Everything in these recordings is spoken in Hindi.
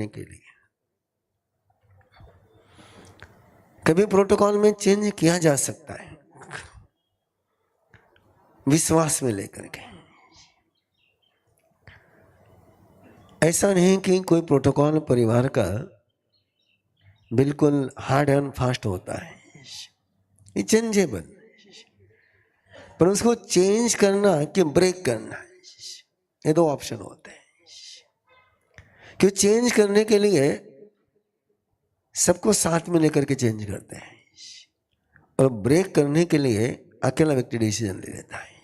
के लिए कभी प्रोटोकॉल में चेंज किया जा सकता है विश्वास में लेकर के। ऐसा नहीं कि कोई प्रोटोकॉल परिवार का बिल्कुल हार्ड एंड फास्ट होता है, ये चेंजेबल, पर उसको चेंज करना कि ब्रेक करना, ये दो ऑप्शन होते हैं। क्यों चेंज करने के लिए सबको साथ में लेकर के चेंज करते हैं, और ब्रेक करने के लिए अकेला व्यक्ति डिसीजन ले लेता है,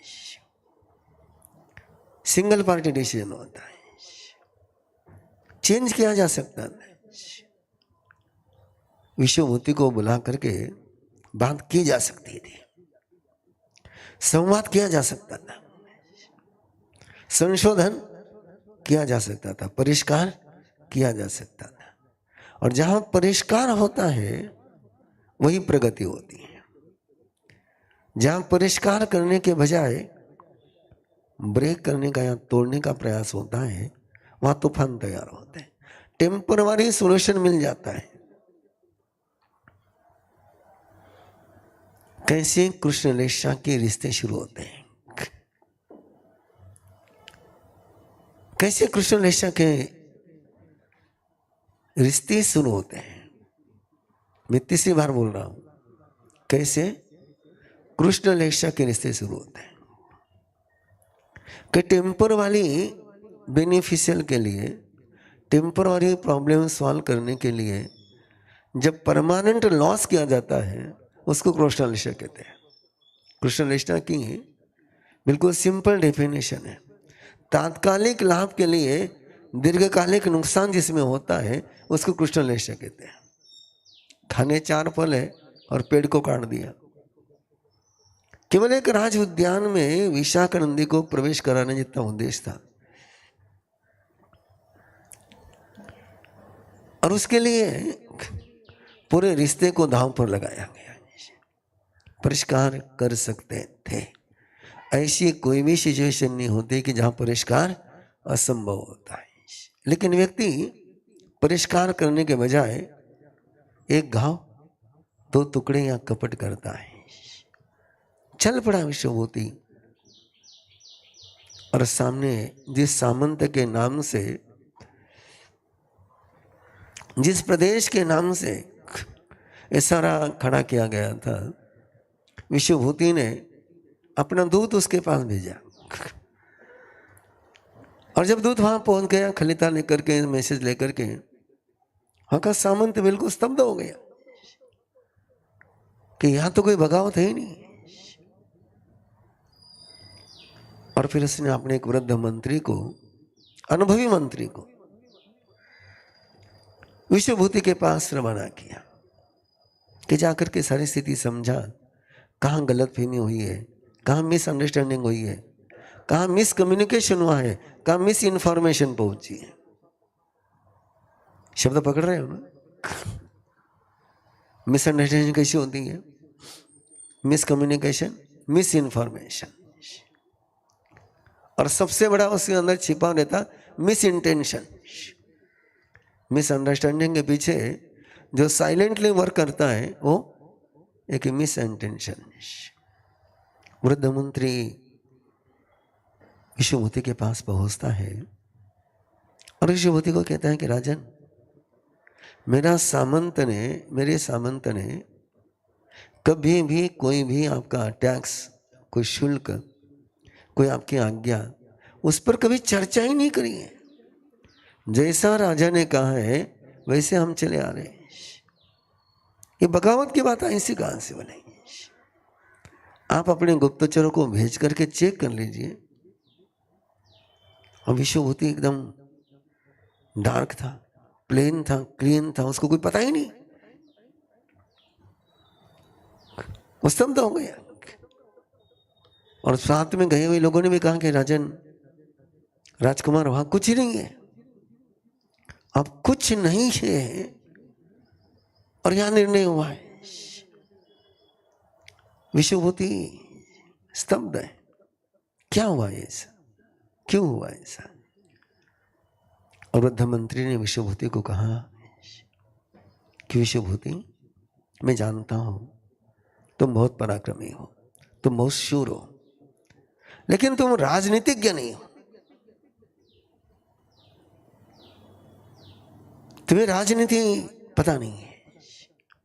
सिंगल पार्टी डिसीजन होता है। चेंज किया जा सकता है, विश्वभूति को बुला करके बात की जा सकती थी, संवाद किया जा सकता था, संशोधन किया जा सकता था, परिष्कार किया जा सकता था। और जहां परिष्कार होता है वही प्रगति होती है। जहां परिष्कार करने के बजाय ब्रेक करने का या तोड़ने का प्रयास होता है वहां तूफान तैयार होते हैं, टेम्पररी सॉल्यूशन मिल जाता है। कैसे कृष्ण लेशा के रिश्ते शुरू होते हैं, कैसे कृष्ण लेशा के रिश्ते शुरू होते हैं। मैं तीसरी बार बोल रहा हूं, कैसे कृष्ण लेशा के रिश्ते शुरू होते हैं। कि टेम्पर वाली बेनिफिशियल के लिए, टेम्पररी प्रॉब्लम सॉल्व करने के लिए जब परमानेंट लॉस किया जाता है उसको कृष्ण लेशा कहते हैं। कृष्ण लेशा की बिल्कुल सिंपल डेफिनेशन है, तात्कालिक लाभ के लिए दीर्घकालिक नुकसान जिसमें होता है उसको कृष्ण लेशा कहते हैं। खाने 4 फल है और पेड़ को काट दिया। केवल एक राज उद्यान में विशाखा नंदी को प्रवेश कराने जितना उद्देश्य था, और उसके लिए पूरे रिश्ते को दांव पर लगाया गया। परिष्कार कर सकते थे, ऐसी कोई भी सिचुएशन नहीं होती कि जहां परिष्कार असंभव होता है। लेकिन व्यक्ति परिष्कार करने के बजाय एक घाव 2 टुकड़े या कपट करता है। चल पड़ा विश्वभूति, और सामने जिस सामंत के नाम से, जिस प्रदेश के नाम से ये सारा खड़ा किया गया था, विश्वभूति ने अपना दूत उसके पास भेजा। और जब दूत वहां पहुंच गया खलीता लेकर के, मैसेज लेकर के, वहां का सामंत बिल्कुल स्तब्ध हो गया कि यहां तो कोई बगावत है ही नहीं। और फिर उसने अपने एक वृद्ध मंत्री को, अनुभवी मंत्री को विश्वभूति के पास रवाना किया कि जाकर के सारी स्थिति समझा, कहाँ गलतफहमी हुई है, कहाँ मिसअंडरस्टैंडिंग हुई है, कहाँ मिसकम्युनिकेशन हुआ है, कहाँ मिस इन्फॉर्मेशन पहुंची है। शब्द पकड़ रहे हो ना? मिसअंडरस्टैंडिंग कैसी होती है, मिसकम्युनिकेशन, मिस इन्फॉर्मेशन, और सबसे बड़ा उसके अंदर छिपा रहता मिस इंटेंशन। मिसअंडरस्टैंडिंग के पीछे जो साइलेंटली वर्क करता है वो एक मिस इंटेंशन। वृद्ध मंत्री विश्वभूति के पास पहुंचता है और विश्वभूति को कहता है कि राजन, मेरे सामंत ने कभी भी कोई भी आपका टैक्स, कोई शुल्क, कोई आपकी आज्ञा, उस पर कभी चर्चा ही नहीं करी है। जैसा राजा ने कहा है वैसे हम चले आ रहे हैं। ये बगावत की बात ऐसी कहां से बनेगी? आप अपने गुप्तचरों को भेज करके चेक कर लीजिए। और विश्वभूति एकदम डार्क था, प्लेन था, क्लीन था, उसको कोई पता ही नहीं, वो स्तब्ध हो गया। और साथ में गए हुए लोगों ने भी कहा कि राजन, राजकुमार, वहां कुछ ही नहीं है, अब कुछ नहीं है, और यहां निर्णय हुआ है। विश्वभूति स्तब्ध है, क्या हुआ ऐसा, क्यों हुआ ऐसा? और वृद्ध मंत्री ने विश्वभूति को कहा कि विश्वभूति, मैं जानता हूं तुम बहुत पराक्रमी हो, तुम बहुत शूर हो, लेकिन तुम राजनीतिज्ञ नहीं हो। तुम्हें राजनीति पता नहीं है।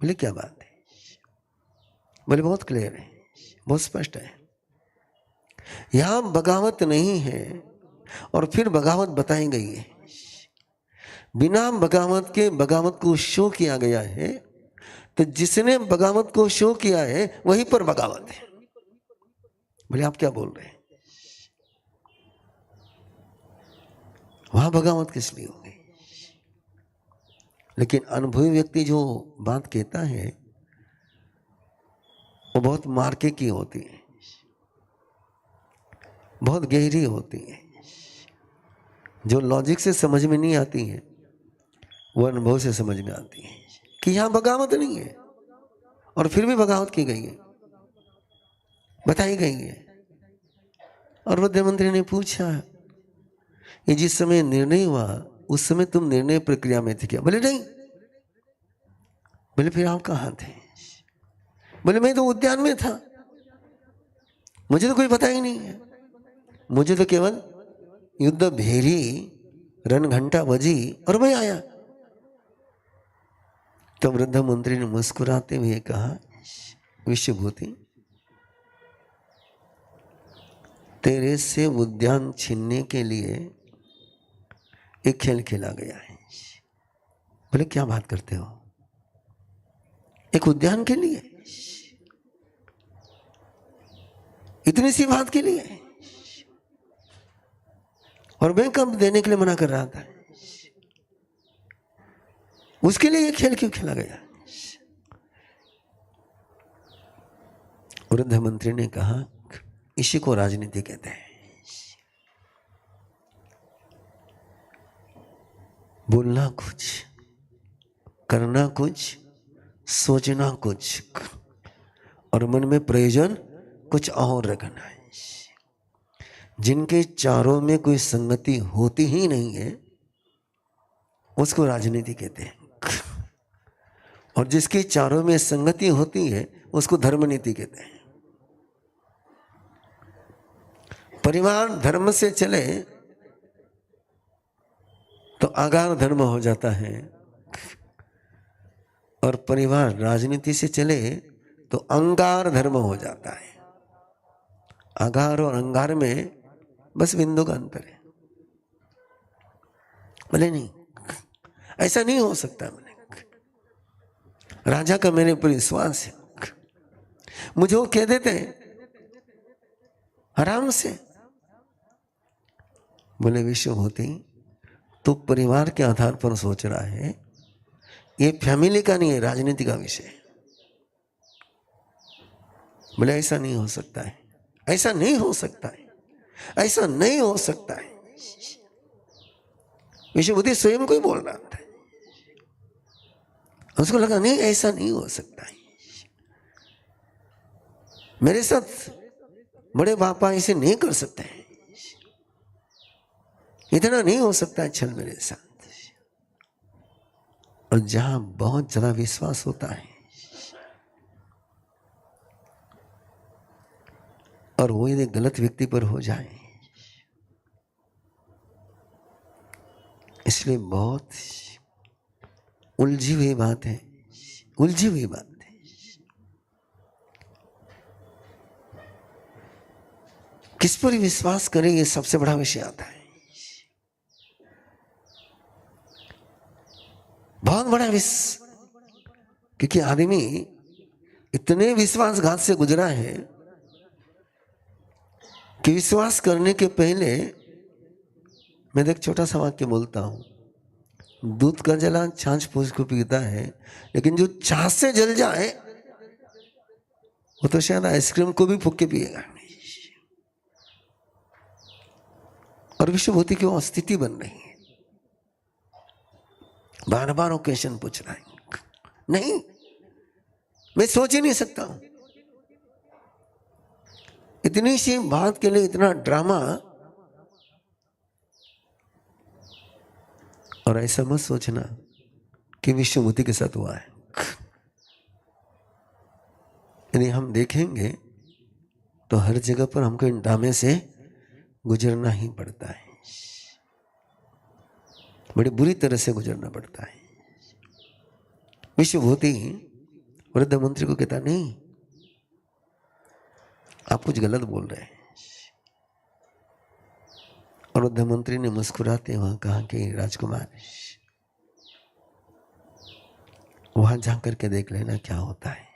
बोले क्या बात है? बोले बहुत क्लियर है, बहुत स्पष्ट है। यहां बगावत नहीं है और फिर बगावत बताई गई है। बिना बगावत के बगावत को शो किया गया है, तो जिसने बगावत को शो किया है वहीं पर बगावत है। बोले आप क्या बोल रहे हैं? वहां बगावत किस लिए होगी? लेकिन अनुभवी व्यक्ति जो बात कहता है वो बहुत मार्के की होती है, बहुत गहरी होती है। जो लॉजिक से समझ में नहीं आती है वो अनुभव से समझ में आती है कि यहां बगावत नहीं है और फिर भी बगावत की गई है, बताई गई है। और वृद्ध मंत्री ने पूछा कि जिस समय निर्णय हुआ उस समय तुम निर्णय प्रक्रिया में थे क्या? बोले नहीं। बोले फिर आप कहाँ थे? बोले मैं तो उद्यान में था, मुझे तो कोई पता ही नहीं है, मुझे तो केवल युद्ध भेरी रण घंटा बजी और मैं आया। तो वृद्ध मंत्री ने मुस्कुराते हुए कहा, विश्वभूति, तेरे से उद्यान छीनने के लिए एक खेल खेला गया है। बोले क्या बात करते हो? एक उद्यान के लिए? इतनी सी बात के लिए? और मैं कब देने के लिए मना कर रहा था? उसके लिए ये खेल क्यों खेला गया? वृद्ध मंत्री ने कहा, इसी को राजनीति कहते हैं। बोलना कुछ, करना कुछ, सोचना कुछ और मन में प्रयोजन कुछ और रखना है। जिनके चारों में कोई संगति होती ही नहीं है उसको राजनीति कहते हैं, और जिसकी चारों में संगति होती है उसको धर्मनीति कहते हैं। परिवार धर्म से चले तो आगार धर्म हो जाता है, और परिवार राजनीति से चले तो अंगार धर्म हो जाता है। आगार और अंगार में बस बिंदु का अंतर है। बोले नहीं, ऐसा नहीं हो सकता। मैंने राजा का मेरे ऊपर विश्वास है, मुझे वो कह देते हैं आराम से। बोले विश्वभूति, तो परिवार के आधार पर सोच रहा है, ये फैमिली का नहीं है, राजनीति का विषय है। बोले ऐसा नहीं हो सकता है, ऐसा नहीं हो सकता है, ऐसा नहीं हो सकता है। विश्वभूति स्वयं को ही बोल रहा था। उसको लगा नहीं, ऐसा नहीं हो सकता है, मेरे साथ बड़े पापा इसे नहीं कर सकते हैं, इतना नहीं हो सकता है छल मेरे साथ। और जहां बहुत ज्यादा विश्वास होता है और वो यदि गलत व्यक्ति पर हो जाए, इसलिए बहुत उलझी हुई बात है, उलझी हुई बात है। किस पर विश्वास करें, ये सबसे बड़ा विषय आता है। बहुत बड़ा क्योंकि आदमी इतने विश्वासघात से गुजरा है कि विश्वास करने के पहले, मैं एक छोटा सा वाक्य बोलता हूं, दूध का जला छाछ पूछ को पीता है, लेकिन जो छाछ से जल जाए वो तो शायद आइसक्रीम को भी फूक के पिएगा। और विश्वभूति की वो स्थिति बन रही है। बार बार ओकेशन पूछ रहा है, नहीं मैं सोच ही नहीं सकता हूं, इतनी सी बात के लिए इतना ड्रामा। और ऐसा मत सोचना कि विष्णुमूर्ति के साथ हुआ है। यदि हम देखेंगे तो हर जगह पर हमको इन ड्रामे से गुजरना ही पड़ता है, बड़ी बुरी तरह से गुजरना पड़ता है। विष्णुभूति वृद्ध मंत्री को कहता, नहीं आप कुछ गलत बोल रहे हैं। और वृद्ध मंत्री ने मुस्कुराते वहां कहा कि राजकुमार, वहां जाकर के देख लेना क्या होता है,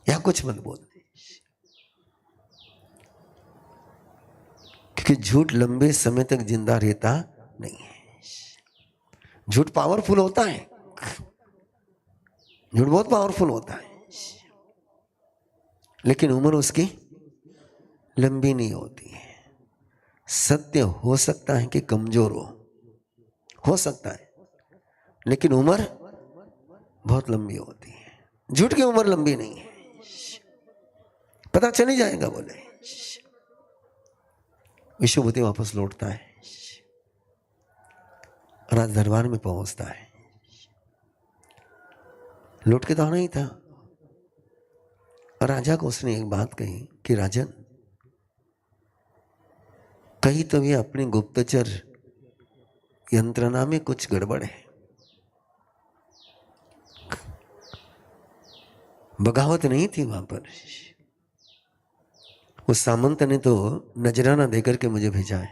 यहां कुछ मत बोल, क्योंकि झूठ लंबे समय तक जिंदा रहता नहीं है। झूठ पावरफुल होता है, झूठ बहुत पावरफुल होता है, लेकिन उम्र उसकी लंबी नहीं होती है। सत्य हो सकता है कि कमजोर हो सकता है, लेकिन उम्र बहुत लंबी होती है। झूठ की उम्र लंबी नहीं है, पता चल ही जाएगा। बोले विष्णुभूति वापस लौटता है, राज दरबार में पहुंचता है। लौट के तो आना ही था। राजा को उसने एक बात कही कि राजन, कहीं तो ये अपनी गुप्तचर यंत्रणा में कुछ गड़बड़ है। बगावत नहीं थी वहां पर। उस सामंत ने तो नजराना देकर के मुझे भेजा है।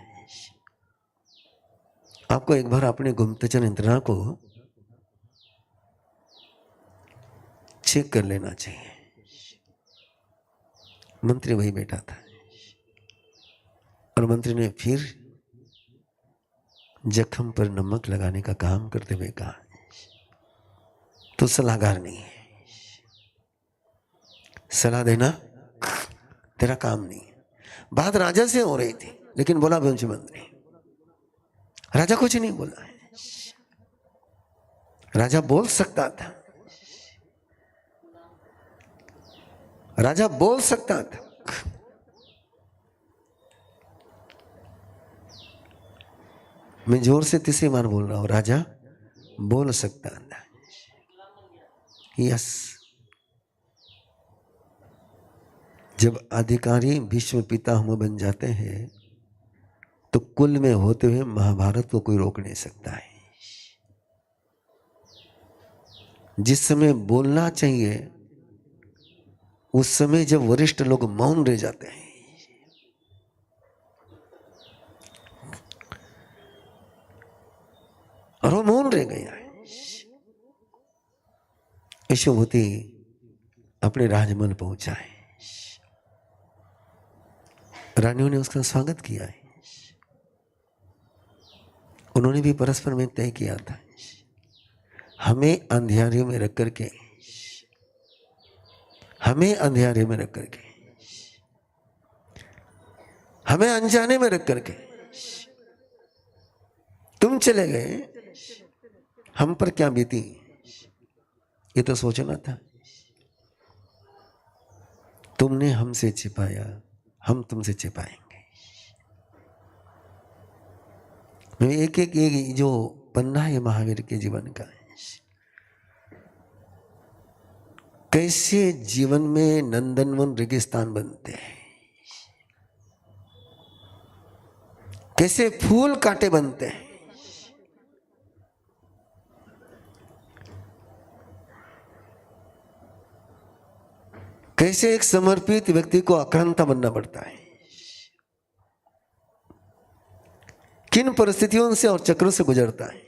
आपको एक बार अपने गुप्तचर यंत्रणा को चेक कर लेना चाहिए। मंत्री वही बैठा था और मंत्री ने फिर जख्म पर नमक लगाने का काम करते हुए कहा, तो सलाहकार नहीं है, सलाह देना तेरा काम नहीं है। बात राजा से हो रही थी, लेकिन बोला वंश मंत्री। राजा कुछ नहीं बोला है। राजा बोल सकता था, राजा बोल सकता था। मैं जोर से तीसरी बार बोल रहा हूं, राजा बोल सकता था। यस, जब अधिकारी भीष्म पितामह बन जाते हैं तो कुल में होते हुए महाभारत को कोई रोक नहीं सकता है। जिस समय बोलना चाहिए उस समय जब वरिष्ठ लोग मौन रह जाते हैं, और वो मौन रह गया है। विष्णुभूति अपने राजमहल पहुंचा है। रानियों ने उसका स्वागत किया है। उन्होंने भी परस्पर में तय किया था, हमें अंधियारे में रख करके, हमें अंधियारे में रख करके, हमें अनजाने में रख करके तुम चले गए, हम पर क्या बीती, ये तो सोचना था। तुमने हमसे छिपाया, हम तुमसे छिपाएंगे। एक एक जो पन्ना है महावीर के जीवन का, कैसे जीवन में नंदनवन रेगिस्तान बनते हैं, कैसे फूल कांटे बनते हैं, कैसे एक समर्पित व्यक्ति को आक्रांता बनना पड़ता है, किन परिस्थितियों से और चक्रों से गुजरता है।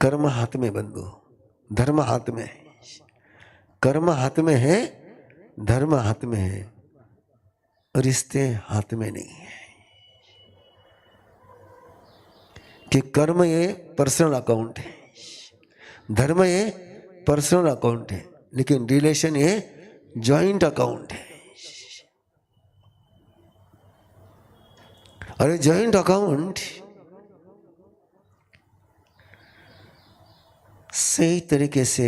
कर्म हाथ में बंधु, धर्म हाथ में है। कर्म हाथ में है, धर्म हाथ में है, रिश्ते हाथ में नहीं है। कि कर्म ये पर्सनल अकाउंट है, धर्म ये पर्सनल अकाउंट है, लेकिन रिलेशन ये जॉइंट अकाउंट है। और ये जॉइंट अकाउंट सही तरीके से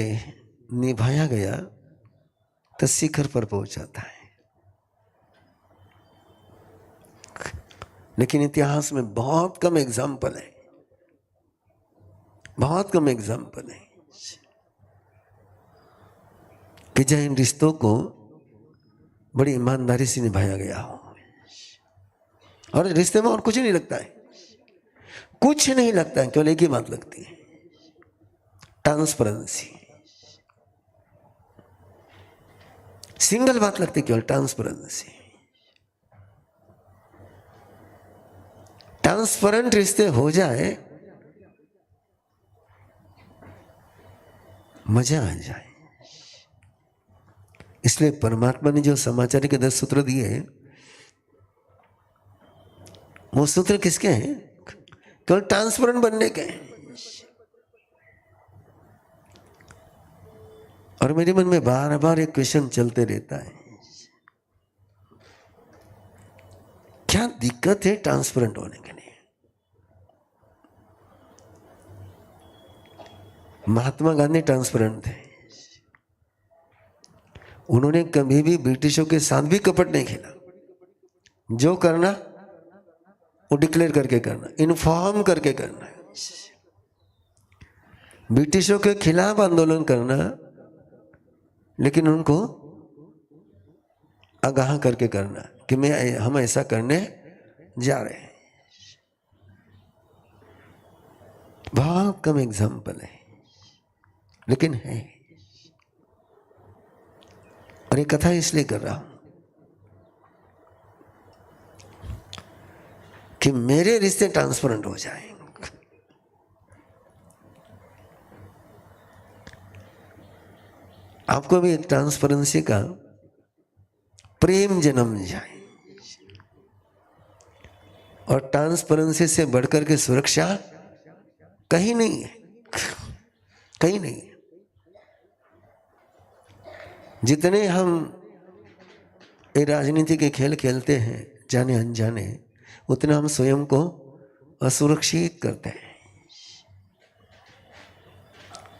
निभाया गया तो शिखर पर पहुंचाता है, लेकिन इतिहास में बहुत कम एग्जाम्पल है, बहुत कम एग्जाम्पल है कि जहां इन रिश्तों को बड़ी ईमानदारी से निभाया गया हो। और रिश्ते में और कुछ नहीं लगता है, कुछ नहीं लगता है, केवल एक ही बात लगती है, ट्रांसपेरेंसी। सिंगल बात लगती है, केवल ट्रांसपेरेंसी। ट्रांसपेरेंट रिश्ते हो जाए, मजा आ जाए। इसलिए परमात्मा ने जो समाचार के 10 सूत्र दिए, वो सूत्र किसके हैं? केवल ट्रांसपेरेंट बनने के हैं। और मेरे मन में बार बार एक क्वेश्चन चलते रहता है, क्या दिक्कत है ट्रांसपेरेंट होने के लिए? महात्मा गांधी ट्रांसपेरेंट थे, उन्होंने कभी भी ब्रिटिशों के साथ भी कपट नहीं खेला। जो करना वो डिक्लेयर करके करना, इन्फॉर्म करके करना, ब्रिटिशों के खिलाफ आंदोलन करना, लेकिन उनको आगाह करके करना कि हम ऐसा करने जा रहे हैं। बहुत कम एग्जाम्पल है, लेकिन है। और ये कथा इसलिए कर रहा हूं कि मेरे रिश्ते ट्रांसपेरेंट हो जाएं। आपको भी एक ट्रांसपेरेंसी का प्रेम जन्म जाए। और ट्रांसपेरेंसी से बढ़कर के सुरक्षा कहीं नहीं है, कहीं नहीं है। जितने हम ये राजनीति के खेल खेलते हैं जाने अनजाने, उतना हम स्वयं को असुरक्षित करते हैं।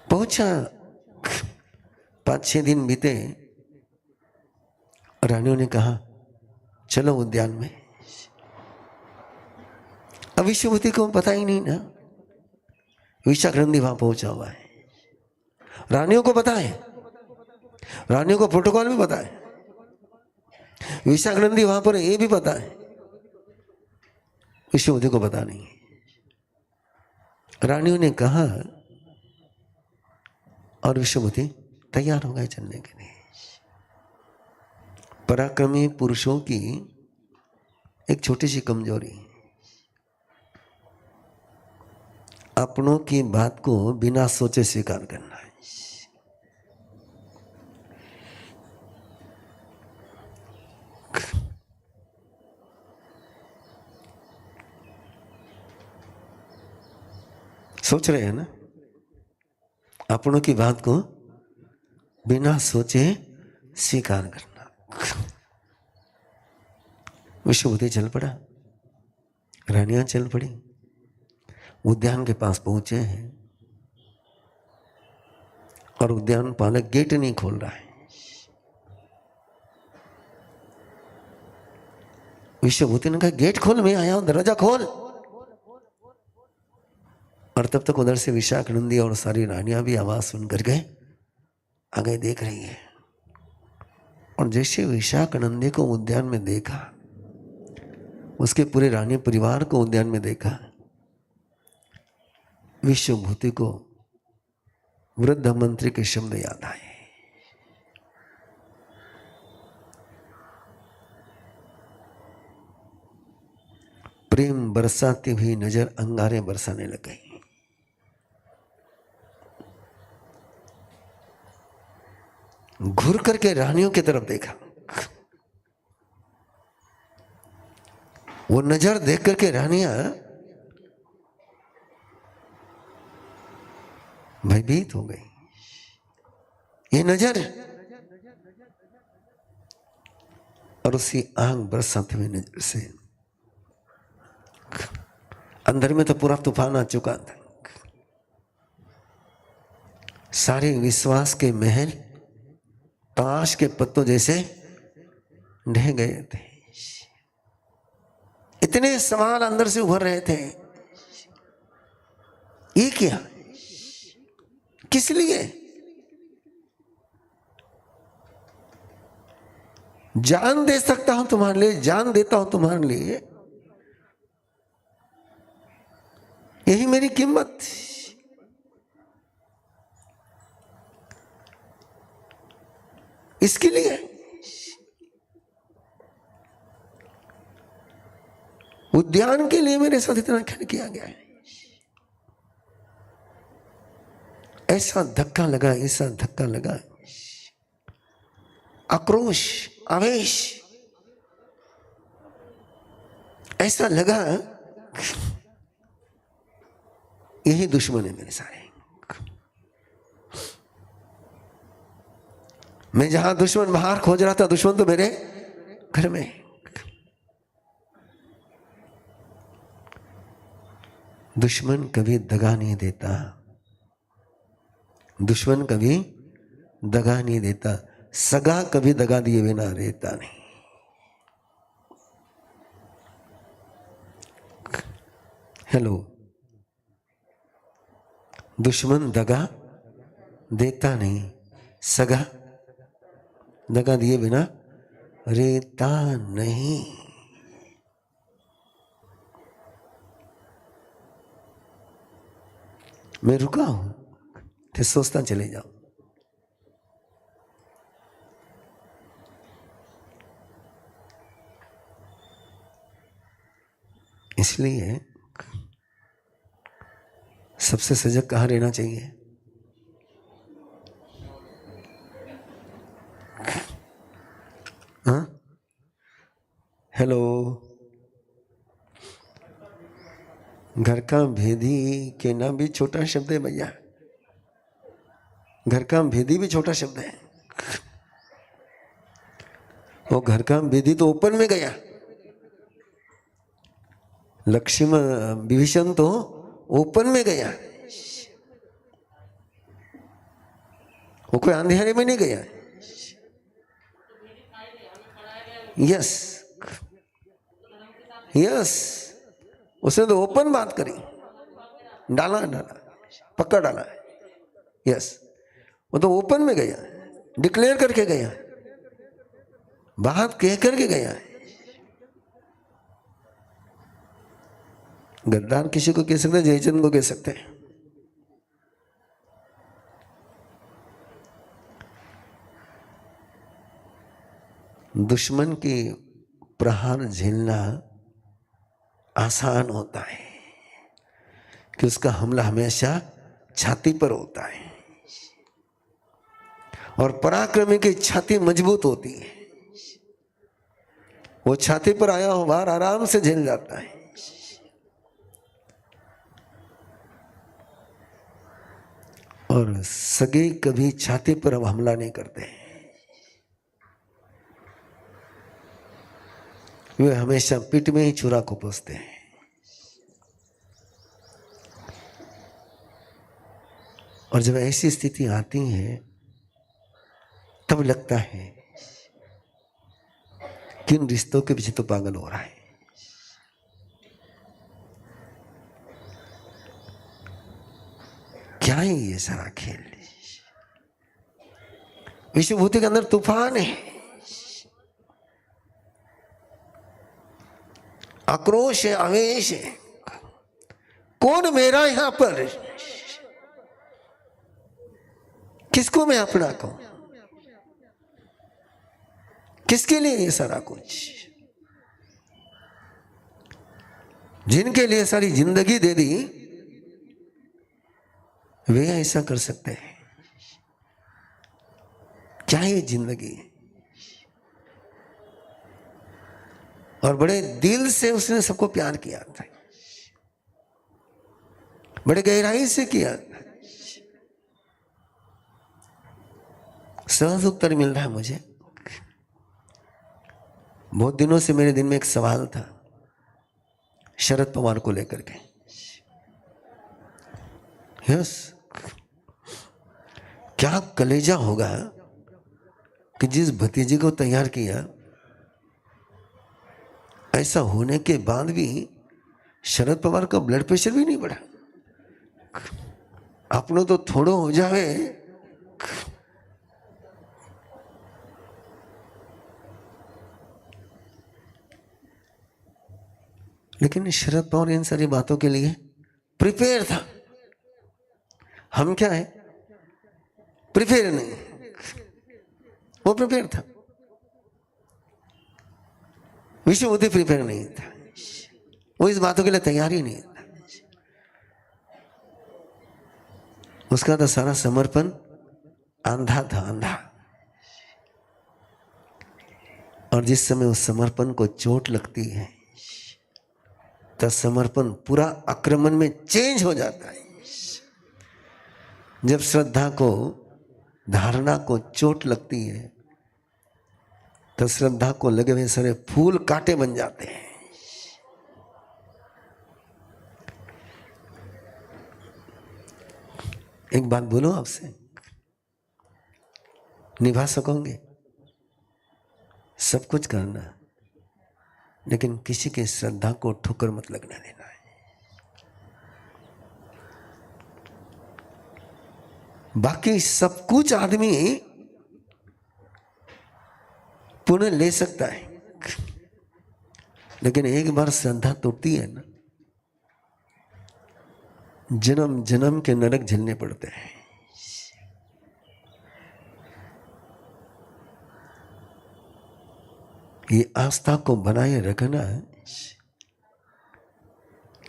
पहुंचा 5-6 दिन बीते, रानियों ने कहा चलो उद्यान में। अब विश्वभूति को पता ही नहीं ना, विशाखनंदी वहां पहुंचा हुआ है। रानियों को पता है, रानियों को प्रोटोकॉल भी पता है, विशाखनंदी वहां पर ये भी पता है, विश्वभूति को पता नहीं। रानियों ने कहा और विश्वभूति तैयार हो गए चलने के लिए। पराक्रमी पुरुषों की एक छोटी सी कमजोरी, अपनों की बात को बिना सोचे स्वीकार करना है। सोच रहे हैं ना, अपनों की बात को बिना सोचे स्वीकार करना। विश्वभूति चल पड़ा, रानियां चल पड़ी, उद्यान के पास पहुंचे हैं और उद्यान पालक गेट नहीं खोल रहा है। विश्वभूति ने कहा गेट खोल, मैं आया हूं, दरवाजा खोल। और तब तक उधर से विशाखनंदी और सारी रानियां भी आवाज सुन करके आगे देख रही है। और जैसे विशाखनंदी को उद्यान में देखा, उसके पूरे रानी परिवार को उद्यान में देखा, विश्वभूति को वृद्ध मंत्री के शब्द याद आए, प्रेम बरसाती हुई नजर अंगारे बरसाने लग गई। घूर करके रानियों की तरफ देखा, वो नजर देख करके रानियां भयभीत हो गई। ये नजर, और उसी आंख बरसाते हुए नजर से अंदर में तो पूरा तूफान आ चुका था। सारे विश्वास के महल ताश के पत्तों जैसे ढह गए थे। इतने सवाल अंदर से उभर रहे थे, ये क्या, किस लिए? जान दे सकता हूं तुम्हारे लिए, जान देता हूं तुम्हारे लिए, यही मेरी कीमत। इसके लिए उद्यान के लिए मेरे साथ इतना खेल किया गया है। ऐसा धक्का लगा, ऐसा धक्का लगा, आक्रोश, आवेश, ऐसा लगा यही दुश्मन है मेरे सारे। मैं जहां दुश्मन बाहर खोज रहा था, दुश्मन तो मेरे घर में। दुश्मन कभी दगा नहीं देता, दुश्मन कभी दगा नहीं देता, सगा कभी दगा दिए बिना रहता नहीं। हेलो, दुश्मन दगा देता नहीं, सगा दगा दिए बिना रहता नहीं। मैं रुका हूं, फिर सोचता चले जाओ। इसलिए सबसे सजग कहाँ रहना चाहिए? हाँ, हेलो, घर का भेदी के नाम भी छोटा शब्द है भैया, घर का भेदी भी छोटा शब्द है। वो घर का भेदी तो ऊपर में गया, लक्ष्मण विभीषण तो ओपन में गया, वो कोई अंधेरे में नहीं गया। यस यस, उसने तो ओपन बात करी, डाला डाला, पक्का डाला। यस, वो तो ओपन में गया, डिक्लेयर करके गया, बात कह करके गया। गद्दार किसी को कह सकते हैं, जयचंद को कह सकते हैं। दुश्मन की प्रहार झेलना आसान होता है कि उसका हमला हमेशा छाती पर होता है, और पराक्रमी की छाती मजबूत होती है। वो छाती पर आया हो बार आराम से झेल जाता है। और सगे कभी छाती पर अब हमला नहीं करते हैं, वे हमेशा पीठ में ही छुरा को पोसते हैं। और जब ऐसी स्थिति आती है तब लगता है कि इन रिश्तों के पीछे तो पागल हो रहा है। क्या है ये सारा खेल? विश्वभूति के अंदर तूफान है, आक्रोश है, आवेश है। कौन मेरा यहां पर? किसको मैं अपना कहूं? किसके लिए ये सारा कुछ? जिनके लिए सारी जिंदगी दे दी वे ऐसा कर सकते हैं? क्या ये जिंदगी? और बड़े दिल से उसने सबको प्यार किया था, बड़े गहराई से किया था। सहज उत्तर मिल रहा है मुझे। बहुत दिनों से मेरे दिन में एक सवाल था शरद पवार को लेकर के। यस, क्या कलेजा होगा कि जिस भतीजे को तैयार किया ऐसा होने के बाद भी शरद पवार का ब्लड प्रेशर भी नहीं बढ़ा। अपनों तो थोड़ो हो जावे, लेकिन शरद पवार इन सारी बातों के लिए प्रिपेयर था। हम क्या है, प्रिपेयर नहीं, वो प्रिपेयर था। विश्वभूति प्रिपेयर नहीं था, वो इस बातों के लिए तैयार ही नहीं था। उसका तो सारा समर्पण अंधा था, अंधा। और जिस समय उस समर्पण को चोट लगती है तो समर्पण पूरा आक्रमण में चेंज हो जाता है। जब श्रद्धा को, धारणा को चोट लगती है तो श्रद्धा को लगे हुए सारे फूल कांटे बन जाते हैं। एक बात बोलो आपसे, निभा सकोगे? सब कुछ करना, लेकिन किसी के श्रद्धा को ठोकर मत लगने देना है। बाकी सब कुछ आदमी पुण्य ले सकता है, लेकिन एक बार श्रद्धा टूटती है ना, जन्म जन्म के नरक झेलने पड़ते हैं। ये आस्था को बनाए रखना,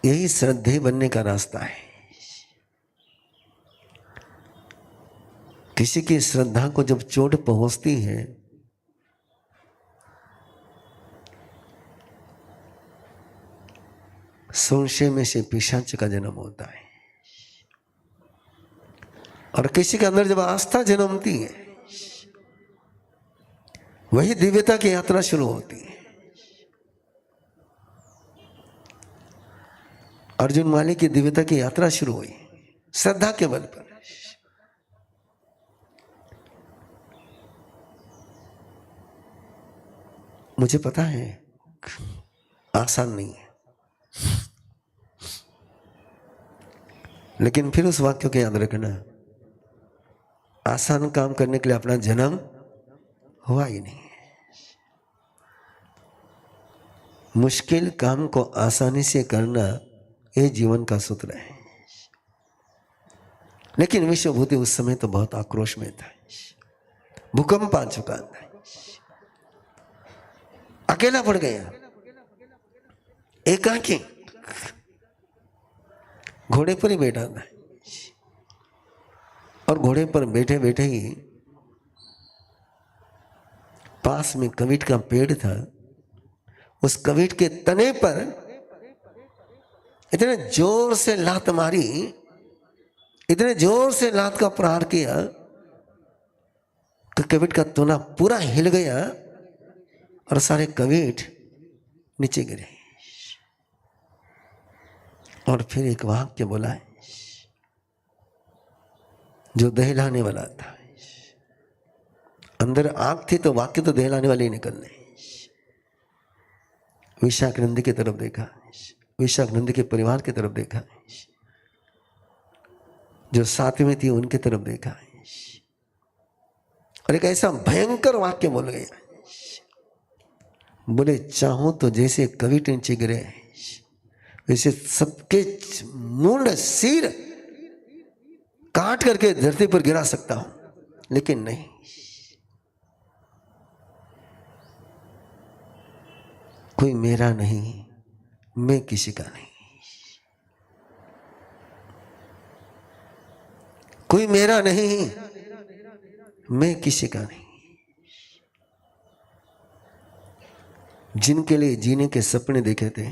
यही श्रद्धेय बनने का रास्ता है। किसी की श्रद्धा को जब चोट पहुंचती है संशय में से पिशाच का जन्म होता है। और किसी के अंदर जब आस्था जन्मती है वही दिव्यता की यात्रा शुरू होती है। अर्जुन माली की दिव्यता की यात्रा शुरू हुई श्रद्धा के बल पर। मुझे पता है आसान नहीं है, लेकिन फिर उस वाक्य को याद रखना, आसान काम करने के लिए अपना जन्म हुआ ही नहीं है। मुश्किल काम को आसानी से करना ये जीवन का सूत्र है। लेकिन विश्वभूति उस समय तो बहुत आक्रोश में था, भूकंप आ चुका था, अकेला पड़ गया, एकाकी, घोड़े पर ही बैठा था। और घोड़े पर बैठे बैठे ही पास में कविट का पेड़ था, उस कविट के तने पर इतने जोर से लात मारी, इतने जोर से लात का प्रहार किया कि कविट का तना पूरा हिल गया और सारे कविट नीचे गिरे। और फिर एक वाक्य बोला है जो दहलाने वाला था। अंदर आग थी तो वाक्य तो दहलाने वाले ही निकलने। विशाखानंद की तरफ देखा, विशाखानंद के परिवार की तरफ देखा, जो साथ में थी उनकी तरफ देखा, और एक ऐसा भयंकर वाक्य बोल गया, बोले चाहो तो जैसे कविट नीचे गिरे वैसे सबके मुंड सिर काट करके धरती पर गिरा सकता हूं, लेकिन नहीं, कोई मेरा नहीं, मैं किसी का नहीं, कोई मेरा नहीं, मैं किसी का नहीं। जिनके लिए जीने के सपने देखे थे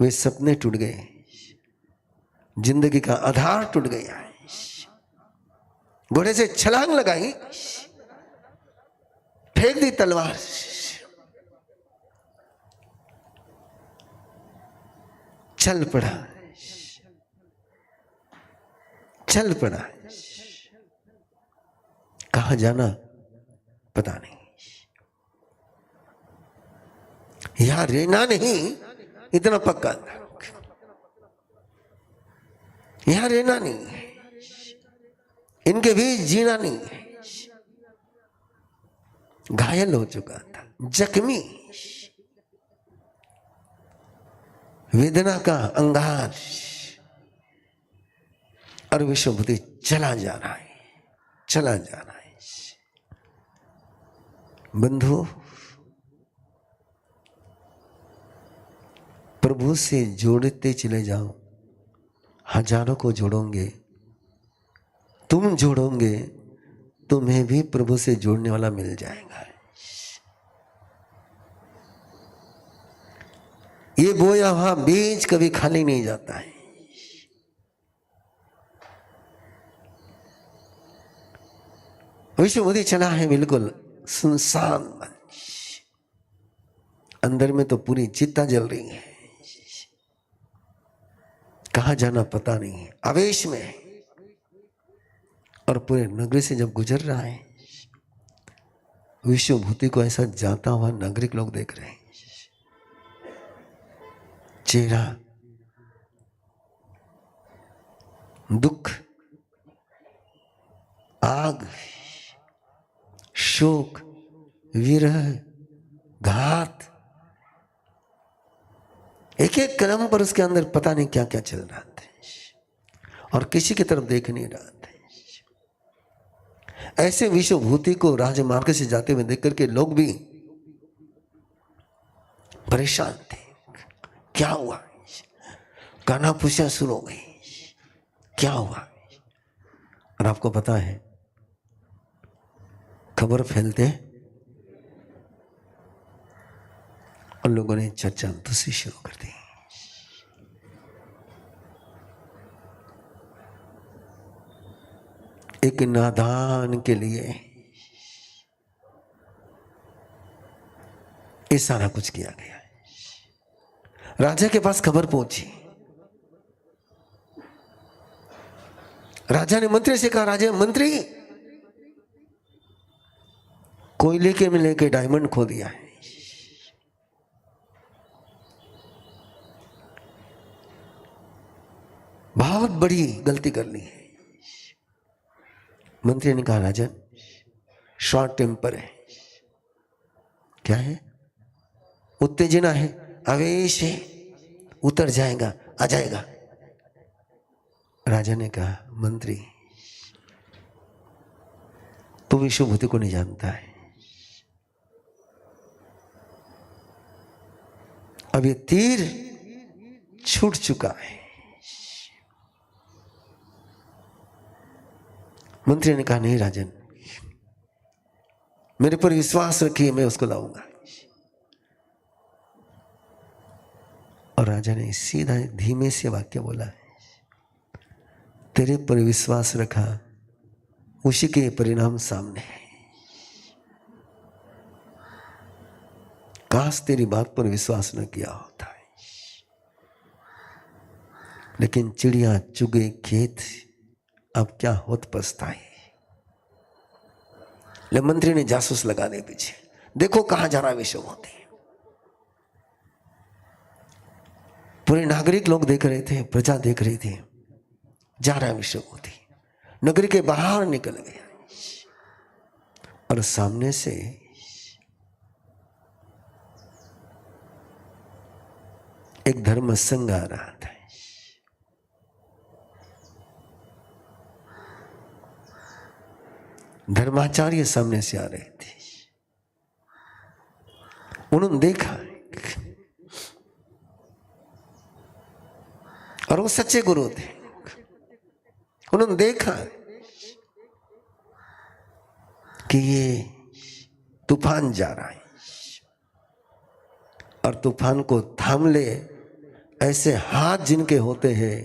वे सपने टूट गए, जिंदगी का आधार टूट गया। घोड़े से छलांग लगाई, फेंक दी तलवार, चल पड़ा, चल पड़ा। कहां जाना पता नहीं। यहां रहना नहीं, इतना पक्का था। यहां रहना नहीं है, इनके बीच जीना नहीं है। घायल हो चुका था, जख्मी, वेदना का अंगार, और विश्वभूति चला जा रहा है, चला जा रहा है। बंधु, प्रभु से जोड़ते चले जाओ। हजारों को जोड़ोगे, तुम जोड़ोगे, तुम्हें भी प्रभु से जोड़ने वाला मिल जाएगा। ये बोया हुआ बीज कभी खाली नहीं जाता है। विश्वभूति चला है बिल्कुल सुनसान मंच, अंदर में तो पूरी चिता जल रही है, कहां जाना पता नहीं है, आवेश में है। और पूरे नगरी से जब गुजर रहा है, विश्वभूति को ऐसा जाता हुआ नागरिक लोग देख रहे हैं। चेहरा दुख, आग, शोक, विरह, घात, एक एक कदम पर उसके अंदर पता नहीं क्या क्या चल रहा था, और किसी की तरफ देख नहीं रहा था। ऐसे विश्वभूति को राजमार्ग से जाते हुए देख करके लोग भी परेशान थे। क्या हुआ? कानाफूसियां शुरू हो गई, क्या हुआ? और आपको पता है, खबर फैलते और लोगों ने चर्चा दूसरी शुरू कर दी। एक नादान के लिए ये सारा कुछ किया गया है। राजा के पास खबर पहुंची, राजा ने मंत्री से कहा, राजा मंत्री, कोयले के मिले के डायमंड खो दिया है। बहुत बड़ी गलती कर ली है। मंत्री ने कहा, राजन, शॉर्ट टेम्पर है। क्या है? उत्तेजना है, आवेश है, उतर जाएगा, आ जाएगा। राजा ने कहा, मंत्री, तू विश्वभूति को नहीं जानता है। अब ये तीर छूट चुका है। मंत्री ने कहा, नहीं राजन, मेरे पर विश्वास रखिए, मैं उसको लाऊंगा। और राजा ने सीधा धीमे से वाक्य बोला, तेरे पर विश्वास रखा, उसी के परिणाम सामने है। काश तेरी बात पर विश्वास न किया होता है। लेकिन चिड़िया चुगे खेत, अब क्या होत पछताए। ले मंत्री ने जासूस लगा दे पीछे, देखो कहां जा रहा विश्वभूति। पूरे नागरिक लोग देख रहे थे, प्रजा देख रही थी, जा रहा है विश्वभूति। नगरी के बाहर निकल गया और सामने से एक धर्म संघ आ रहा था। धर्माचार्य सामने से आ रहे थे। उन्होंने देखा और वो सच्चे गुरु थे। उन्होंने देखा कि ये तूफान जा रहा है और तूफान को थाम ले ऐसे हाथ जिनके होते हैं,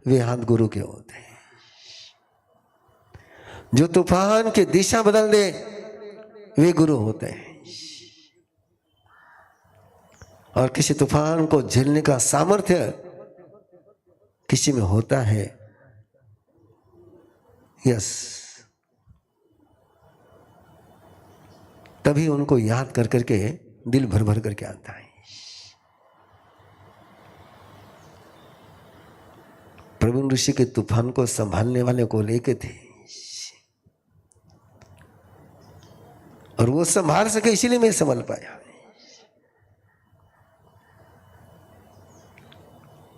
वे हाथ गुरु के होते हैं। जो तूफान की दिशा बदल दे, वे गुरु होते हैं। और किसी तूफान को झेलने का सामर्थ्य किसी में होता है, यस, तभी उनको याद कर करके दिल भर भर करके आता है। प्रवीण ऋषि के तूफान को संभालने वाले को लेके थे, और वो संभाल सके इसीलिए मैं संभल पाया।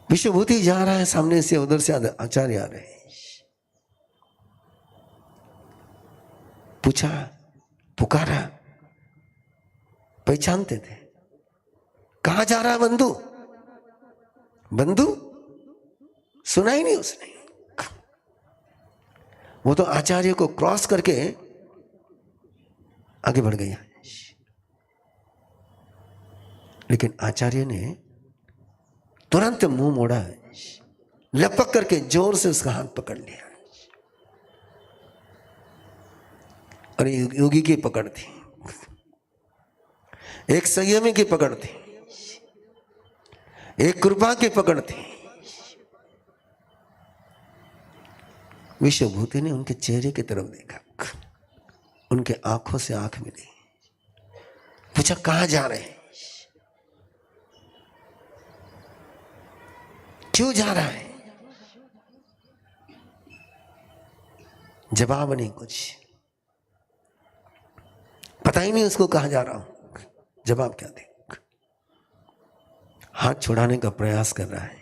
विश्वभूति जा रहा है सामने से, उधर से आचार्य आ रहे हैं। पूछा, पुकारा, पहचानते थे। कहां जा रहा है बंधु? बंधु सुना ही नहीं उसने। वो तो आचार्य को क्रॉस करके आगे बढ़ गया। लेकिन आचार्य ने तुरंत मुंह मोड़ा, लपक करके जोर से उसका हाथ पकड़ लिया। और योगी की पकड़ थी, एक संयमी की पकड़ थी, एक कृपा की पकड़ थी। विश्वभूति ने उनके चेहरे की तरफ देखा, उनके आंखों से आंख मिली। पूछा, कहां जा रहे हैं? क्यों जा रहा है? जवाब नहीं, कुछ पता ही नहीं उसको, कहां जा रहा हूं, जवाब क्या दे। हाथ छुड़ाने का प्रयास कर रहा है।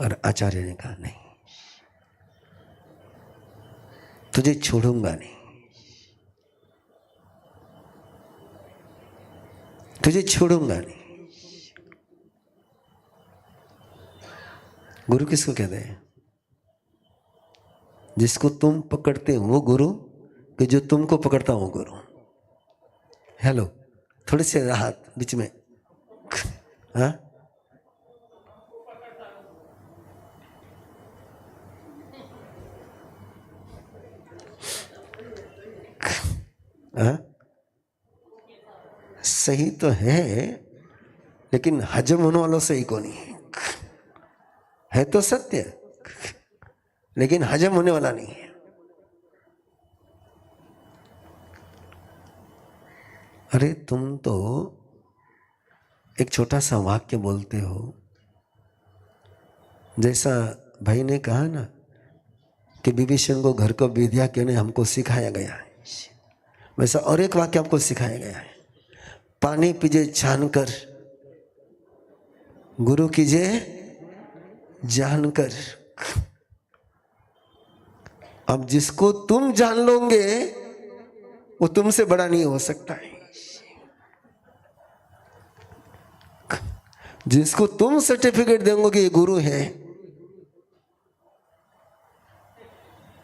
और आचार्य ने कहा, नहीं, तुझे छोड़ूंगा नहीं, तुझे छोड़ूंगा नहीं। गुरु किसको कहते हैं? जिसको तुम पकड़ते हो वो गुरु, कि जो तुमको पकड़ता हो गुरु? हेलो, थोड़े से राहत बीच में। हाँ, हाँ? सही तो है, लेकिन हजम होने वालों सही को नहीं है तो सत्य, लेकिन हजम होने वाला नहीं है। अरे तुम तो एक छोटा सा वाक्य बोलते हो, जैसा भाई ने कहा ना कि विभीषण को घर को विद्या के ने हमको सिखाया गया है, वैसा और एक वाक्य आपको सिखाया गया है, पानी पीजे छानकर, गुरु कीजिए जानकर। अब जिसको तुम जान लोगे वो तुमसे बड़ा नहीं हो सकता है। जिसको तुम सर्टिफिकेट देंगे कि ये गुरु है,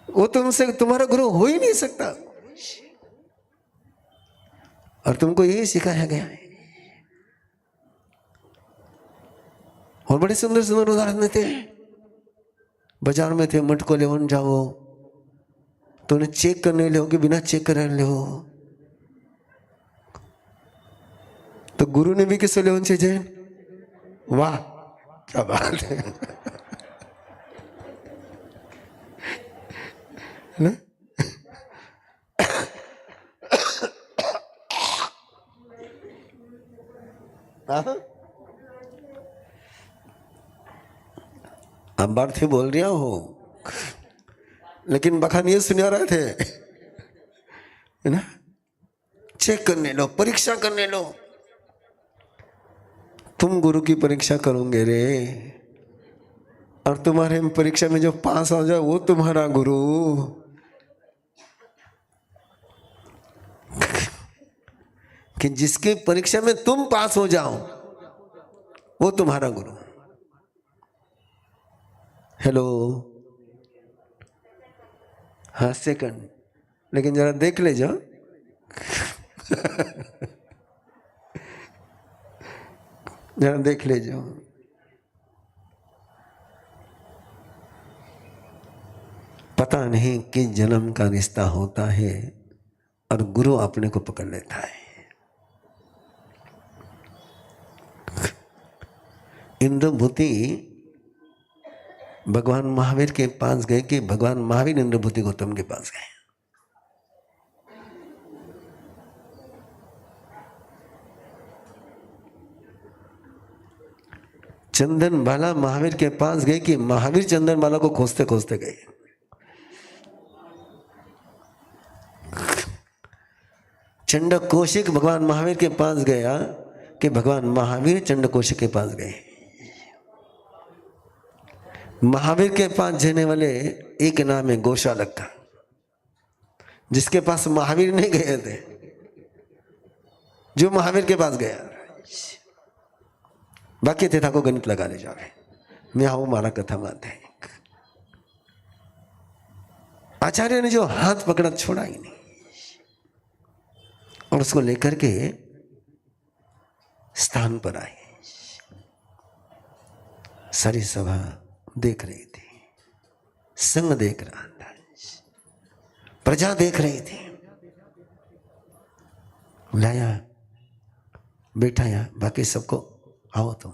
वो तुमसे तुम्हारा गुरु हो ही नहीं सकता। और तुमको यही सिखाया गया है। और बड़े सुंदर सुंदर उदाहरण थे। बाजार में थे, मटको ले जाओ तो उन्हें चेक करने लो कि बिना चेक करे लो। तो गुरु ने भी किससे ले चाहिए? वाह क्या बात है ना? अब बात ही बोल रहा हो, लेकिन बखान ये सुना रहे थे, है ना? चेक करने लो, परीक्षा करने लो। तुम गुरु की परीक्षा करोगे रे, और तुम्हारे परीक्षा में जो पास हो जाए वो तुम्हारा गुरु। कि जिसकी परीक्षा में तुम पास हो जाओ वो तुम्हारा गुरु। हेलो, हाँ सेकंड, लेकिन जरा देख ले जाओ जरा देख ले जाओ। पता नहीं किस जन्म का रिश्ता होता है और गुरु अपने को पकड़ लेता है। इंद्रभूति भगवान महावीर के पास गए कि भगवान महावीर इंद्रभूति गौतम के पास गए। चंदन बाला महावीर के पास गए कि महावीर चंदन बाला को खोजते खोजते गए। चंडक कौशिक भगवान महावीर के पास गया कि भगवान महावीर चंडक कौशिक के पास गए। महावीर के पास जाने वाले एक नाम है गोशालक का, जिसके पास महावीर नहीं गए थे, जो महावीर के पास गया। बाकी थे था को गणित लगा ले जावे, मैं आओ मारा कथा मानते हैं। आचार्य ने जो हाथ पकड़ा छोड़ा ही नहीं और उसको लेकर के स्थान पर आए। सारी सभा देख रही थी, संग देख रहा था, प्रजा देख रही थी। बुलाया, बैठाया, बाकी सबको आओ तुम।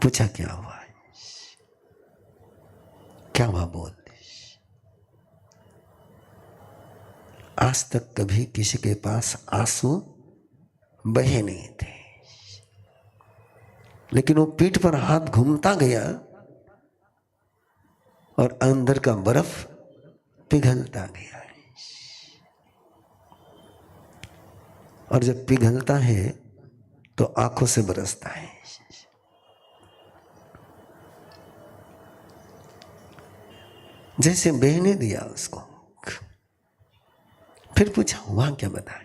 पूछा क्या हुआ, क्या हुआ बोल। आज तक कभी किसी के पास आंसू बहे नहीं थे, लेकिन वो पीठ पर हाथ घूमता गया और अंदर का बर्फ पिघलता गया। और जब पिघलता है तो आंखों से बरसता है। जैसे बहने दिया उसको। फिर पूछा वहां क्या बताए,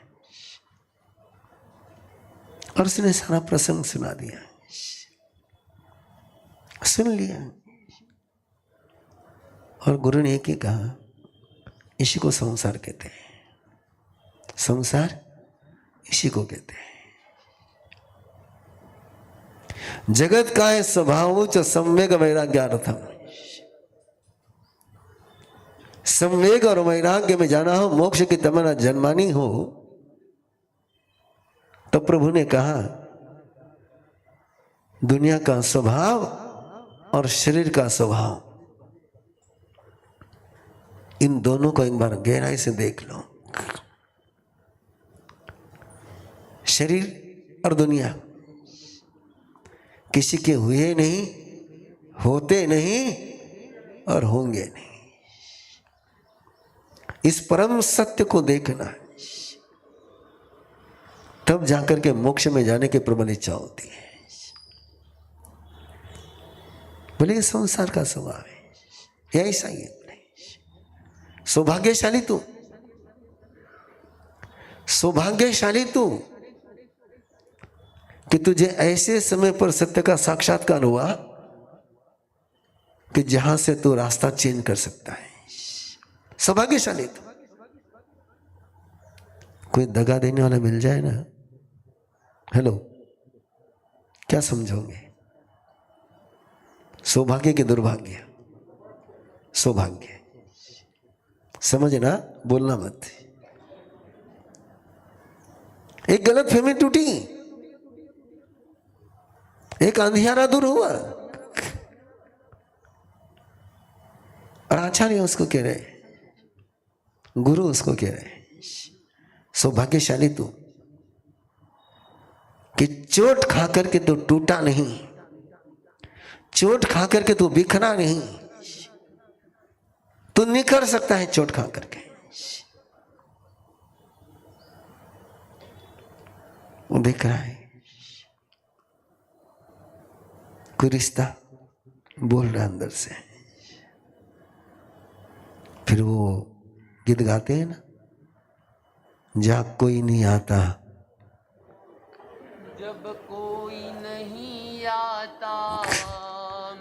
और उसने सारा प्रसंग सुना दिया, सुन लिया। और गुरु ने एक ही कहा, इसी को संसार कहते हैं, संसार इसी को कहते हैं। जगत का है स्वभाव च सम्यक वैराग्यार्थम। संवेग और वैराग्य में जाना हो, मोक्ष की तमन्ना जन्मानी हो, तो प्रभु ने कहा दुनिया का स्वभाव और शरीर का स्वभाव, इन दोनों को एक बार गहराई से देख लो। शरीर और दुनिया किसी के हुए नहीं, होते नहीं और होंगे नहीं। इस परम सत्य को देखना, तब जाकर के मोक्ष में जाने की प्रबल इच्छा होती है। बोले संसार का स्वभाव है, यह ऐसा ही है। सौभाग्यशाली तू, सौभाग्यशाली तू कि तुझे ऐसे समय पर सत्य का साक्षात्कार हुआ कि जहां से तू रास्ता चेंज कर सकता है। सौभाग्यशाली तू। कोई दगा देने वाला मिल जाए ना, हेलो, क्या समझोगे? सौभाग्य के दुर्भाग्य? सौभाग्य समझना, बोलना मत। एक गलत फहमी टूटी, एक अंधियारा दूर हुआ, और आचार्य उसको कह रहे, गुरु उसको कह रहे, सौभाग्यशाली तू कि चोट खाकर के तो टूटा नहीं, चोट खाकर के तो बिखरा नहीं, तू निखर सकता है चोट खाकर के। वो देख रहा है कोई रिश्ता बोल रहा अंदर से। फिर वो गीत गाते हैं ना, जहाँ कोई नहीं आता, जब कोई नहीं आता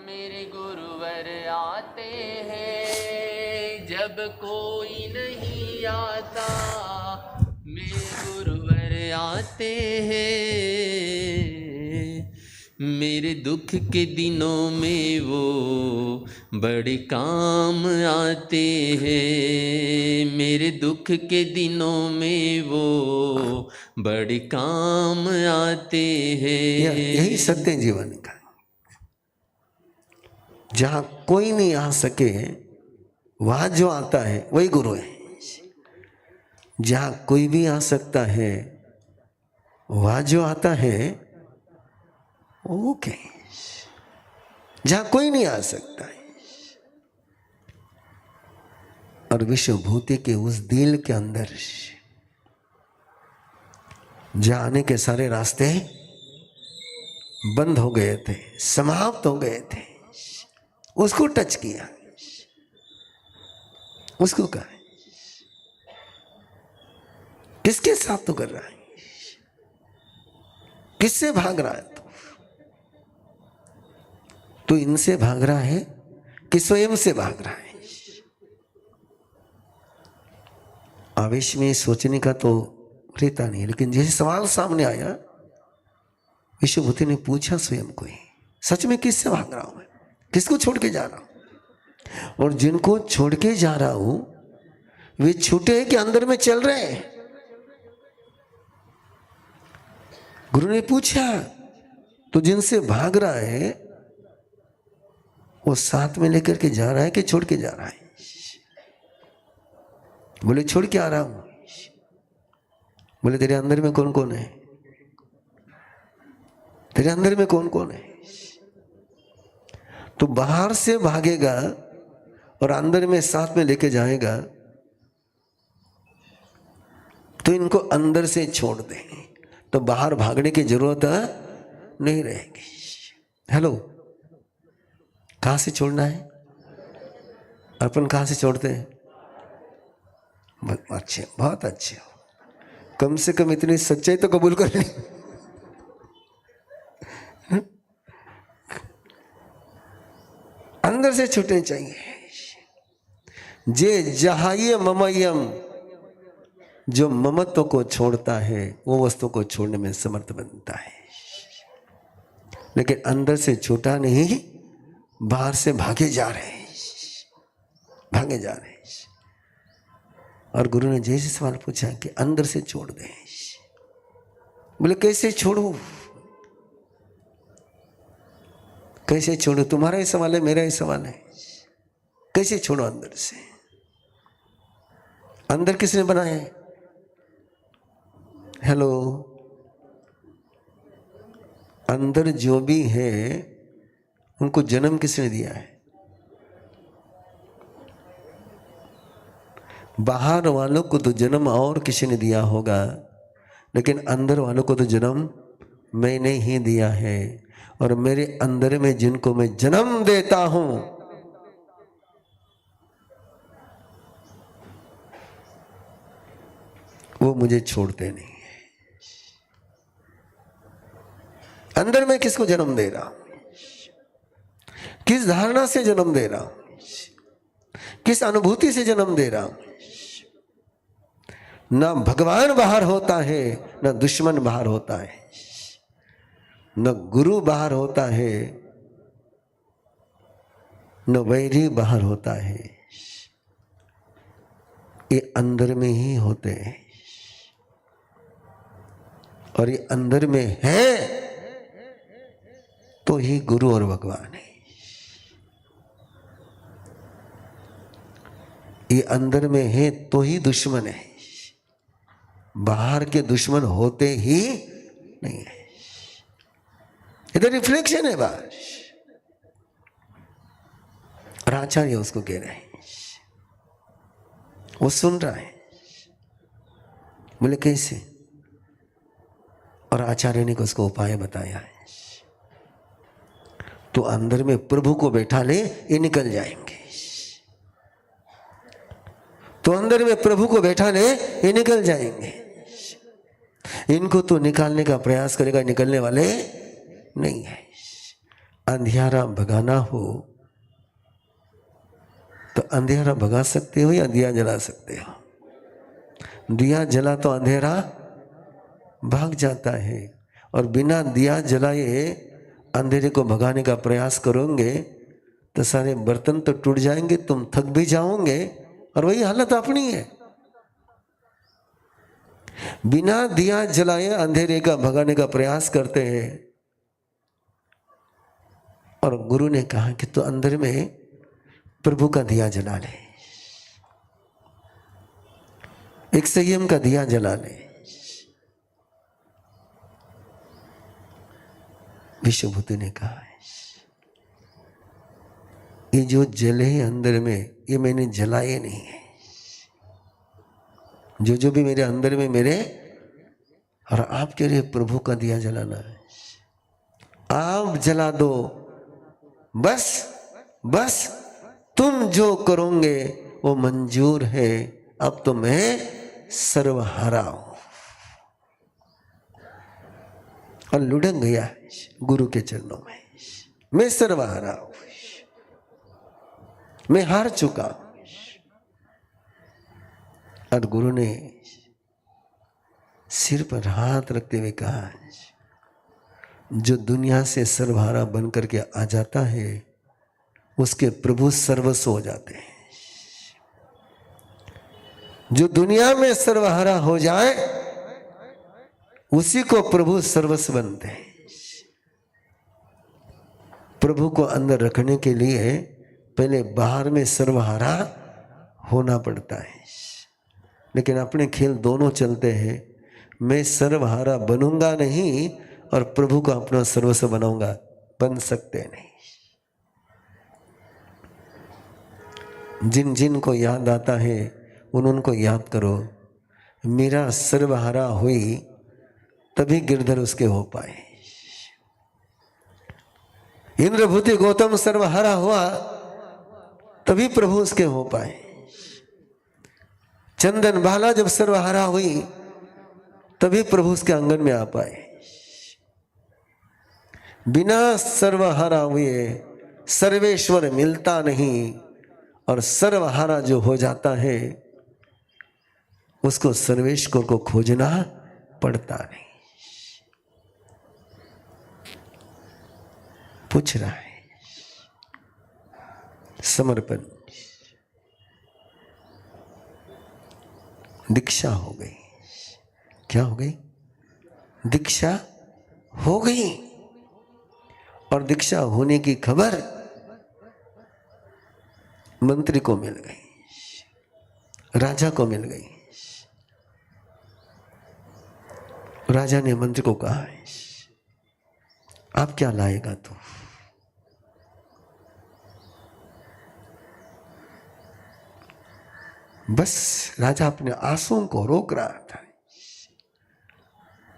मेरे गुरुवर आते हैं। जब कोई नहीं आता मेरे गुरुवर आते हैं। मेरे दुख के दिनों में वो बड़े काम आते हैं। मेरे दुख के दिनों में वो बड़े काम आते हैं। यही सत्य जीवन का। जहां कोई नहीं आ सके, वहां जो आता है वही गुरु है। जहां कोई भी आ सकता है, वहां जो आता है ओके, जहां कोई नहीं आ सकता है। और विश्वभूति के उस दिल के अंदर जहां आने के सारे रास्ते बंद हो गए थे, समाप्त हो गए थे, उसको टच किया, उसको कहा किसके साथ तो कर रहा है, किससे भाग रहा है तो इनसे भाग रहा है कि स्वयं से भाग रहा है। आवेश में सोचने का तो रहता नहीं, लेकिन जैसे सवाल सामने आया, विश्वभूति ने पूछा स्वयं को ही, सच में किससे भाग रहा हूं मैं, किसको छोड़ के जा रहा हूं, और जिनको छोड़ के जा रहा हूं वे छूटे हैं कि अंदर में चल रहे हैं। गुरु ने पूछा तो जिनसे भाग रहा है वो साथ में लेकर के जा रहा है कि छोड़ के जा रहा है? बोले छोड़ के आ रहा हूं। बोले तेरे अंदर में कौन कौन है, तेरे अंदर में कौन कौन है? तो बाहर से भागेगा और अंदर में साथ में लेके जाएगा तो इनको अंदर से छोड़ दे, तो बाहर भागने की जरूरत नहीं रहेगी। हेलो, कहां से छोड़ना है? अपन कहां से छोड़ते हैं? अच्छे, बहुत अच्छे हो, कम से कम इतनी सच्चाई तो कबूल कर ली। अंदर से छूटने चाहिए। जे जहाय ममयम, जो ममत्व को छोड़ता है वो वस्तु को छोड़ने में समर्थ बनता है, लेकिन अंदर से छूटा नहीं, बाहर से भागे जा रहे हैं, भागे जा रहे हैं। और गुरु ने जैसे सवाल पूछा कि अंदर से छोड़ दे, बोले कैसे छोड़ू, कैसे छोड़ू? तुम्हारा ही सवाल है, मेरा ही सवाल है, कैसे छोड़ो अंदर से? अंदर किसने बनाया है? हेलो, अंदर जो भी है उनको जन्म किसने दिया है? बाहर वालों को तो जन्म और किसी ने दिया होगा, लेकिन अंदर वालों को तो जन्म मैंने ही दिया है। और मेरे अंदर में जिनको मैं जन्म देता हूं वो मुझे छोड़ते नहीं है। अंदर में किसको जन्म दे रहा हूं, किस धारणा से जन्म दे रहा हूं, किस अनुभूति से जन्म दे रहा हूं? ना भगवान बाहर होता है, ना दुश्मन बाहर होता है, न गुरु बाहर होता है, न वैरी बाहर होता है, ये अंदर में ही होते हैं। और ये अंदर में है तो ही गुरु और भगवान है। ये अंदर में है तो ही दुश्मन है, बाहर के दुश्मन होते ही नहीं है। इधर रिफ्लेक्शन है बस, और आचार्य उसको कह रहे हैं, वो सुन रहा है। बोले कैसे? और आचार्य ने उसको उपाय बताया है। तो अंदर में प्रभु को बैठा ले, ये निकल जाएंगे। तो अंदर में प्रभु को बैठा ले, ये निकल जाएंगे। इनको तो निकालने का प्रयास करेगा, निकलने वाले नहीं है। अंधियारा भगाना हो तो अंधेरा भगा सकते हो या दिया जला सकते हो? दिया जला तो अंधेरा भाग जाता है, और बिना दिया जलाए अंधेरे को भगाने का प्रयास करोगे तो सारे बर्तन तो टूट जाएंगे, तुम थक भी जाओगे, और वही हालत अपनी है। बिना दिया जलाए अंधेरे का भगाने का प्रयास करते हैं। और गुरु ने कहा कि तो अंदर में प्रभु का दिया जला ले, एक संयम का दिया जला ले। विश्वभूति ने कहा ये जो जले है अंदर में, ये मैंने जलाए नहीं है। जो भी मेरे अंदर में मेरे, और आपके लिए प्रभु का दिया जलाना है। आप जला दो, बस बस तुम जो करोगे वो मंजूर है। अब तो मैं सर्वहारा हूं। और लुढ़क गया गुरु के चरणों में, मैं सर्वहारा हूं, मैं हार चुका। और गुरु ने सिर पर हाथ रखते हुए कहा, जो दुनिया से सर्वहारा बन करके आ जाता है उसके प्रभु सर्वस्व हो जाते हैं। जो दुनिया में सर्वहारा हो जाए उसी को प्रभु सर्वस्व बनते हैं। प्रभु को अंदर रखने के लिए पहले बाहर में सर्वहारा होना पड़ता है। लेकिन अपने खेल दोनों चलते हैं। मैं सर्वहारा बनूंगा नहीं और प्रभु को अपना सर्वस्व बनाऊंगा, बन सकते नहीं। जिन जिन को याद आता है उनको याद करो। मीरा सर्वहारा हुई तभी गिरधर उसके हो पाए। इंद्रभूति गौतम सर्वहारा हुआ तभी प्रभु उसके हो पाए। चंदन बाला जब सर्वहारा हुई तभी प्रभु उसके आंगन में आ पाए। बिना सर्वहारा हुए सर्वेश्वर मिलता नहीं, और सर्वहारा जो हो जाता है उसको सर्वेश्वर को खोजना पड़ता नहीं। पूछ रहा है समर्पण, दीक्षा हो गई। क्या हो गई? दीक्षा हो गई। और दीक्षा होने की खबर मंत्री को मिल गई, राजा को मिल गई। राजा ने मंत्री को कहा, आप क्या लाएगा तू? बस राजा अपने आंसुओं को रोक रहा था।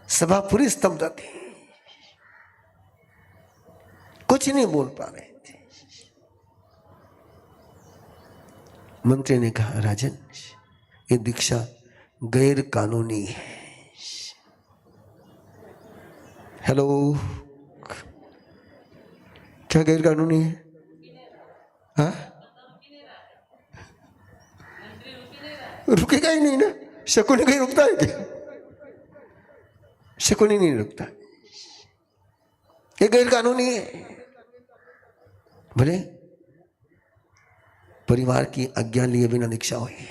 सभा पूरी स्तब्ध थी, कुछ नहीं बोल पा रहे थे। मंत्री ने कहा, राजन ये दीक्षा गैर कानूनी है। हेलो, क्या गैर कानूनी है? हाँ, रुकेगा ही नहीं ना। शकुनी कहीं रुकता है क्या? शकुनी नहीं रुकता। ये गैर कानूनी है। भले परिवार की आज्ञा लिए बिना दीक्षा हुई है,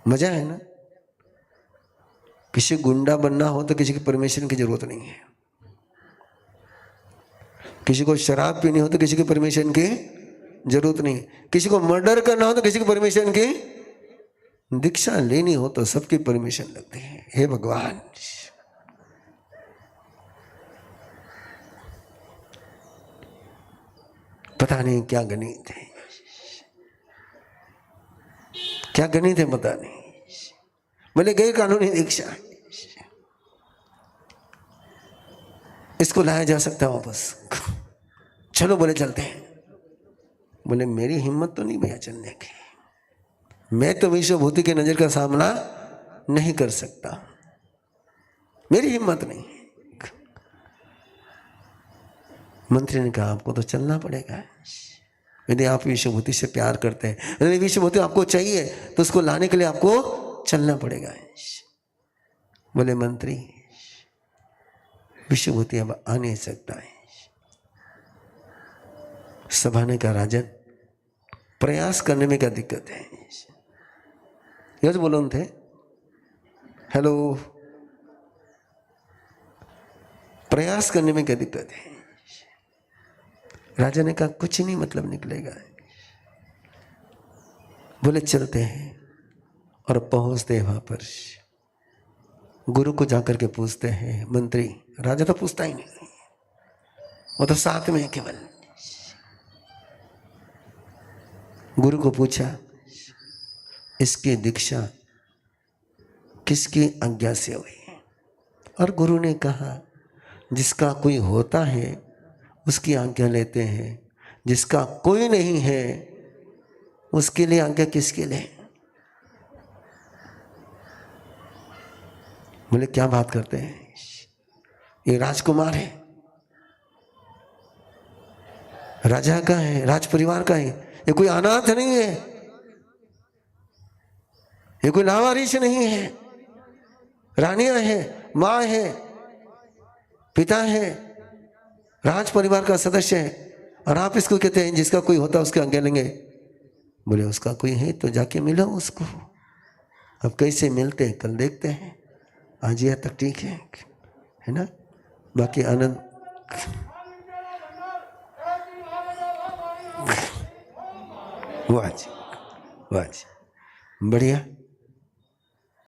मजा है ना। किसी गुंडा बनना हो तो किसी की परमिशन की जरूरत नहीं है। किसी को शराब पीनी हो तो किसी की परमिशन की जरूरत नहीं। किसी को मर्डर करना हो तो किसी की परमिशन की, दीक्षा लेनी हो तो सबकी परमिशन लगती है। हे भगवान, पता नहीं क्या गणित है, क्या गणित है पता नहीं। बोले गैर कानूनी दीक्षा, इसको लाया जा सकता है वापस। चलो बोले चलते हैं। बोले मेरी हिम्मत तो नहीं भैया चलने की, मैं तो विश्वभूति की नजर का सामना नहीं कर सकता, मेरी हिम्मत नहीं। मंत्री ने कहा आपको तो चलना पड़ेगा। यदि आप विश्वभूति से प्यार करते हैं, यदि विश्वभूति आपको चाहिए तो उसको लाने के लिए आपको चलना पड़ेगा। बोले मंत्री विश्वभूति अब आ नहीं सकता है। सभा ने कहा राजन प्रयास करने में क्या दिक्कत है? यह बोलो थे। हेलो, प्रयास करने में क्या दिक्कत है? राजा ने कहा कुछ नहीं मतलब निकलेगा। बोले चलते हैं। और पहुंचते वहां पर गुरु को जाकर के पूछते हैं, मंत्री राजा तो पूछता ही नहीं, वो तो साथ में है केवल। गुरु को पूछा इसकी दीक्षा किसकी आज्ञा से हुई? और गुरु ने कहा जिसका कोई होता है उसकी आज्ञा लेते हैं, जिसका कोई नहीं है उसके लिए आज्ञा किसके लिए? बोले क्या बात करते हैं, ये राजकुमार है, राजा का है, राज परिवार का है, ये कोई अनाथ नहीं है, ये कोई लावारिस नहीं है, रानियां है, माँ है, पिता है, राज परिवार का सदस्य है, और आप इसको कहते हैं जिसका कोई होता उसके आज्ञा लेंगे। बोले उसका कोई है तो जाके मिलो उसको। अब कैसे मिलते हैं कल देखते हैं, आज यह तक ठीक है ना, बाकी आनंद। वाह जी, वाह जी, बढ़िया।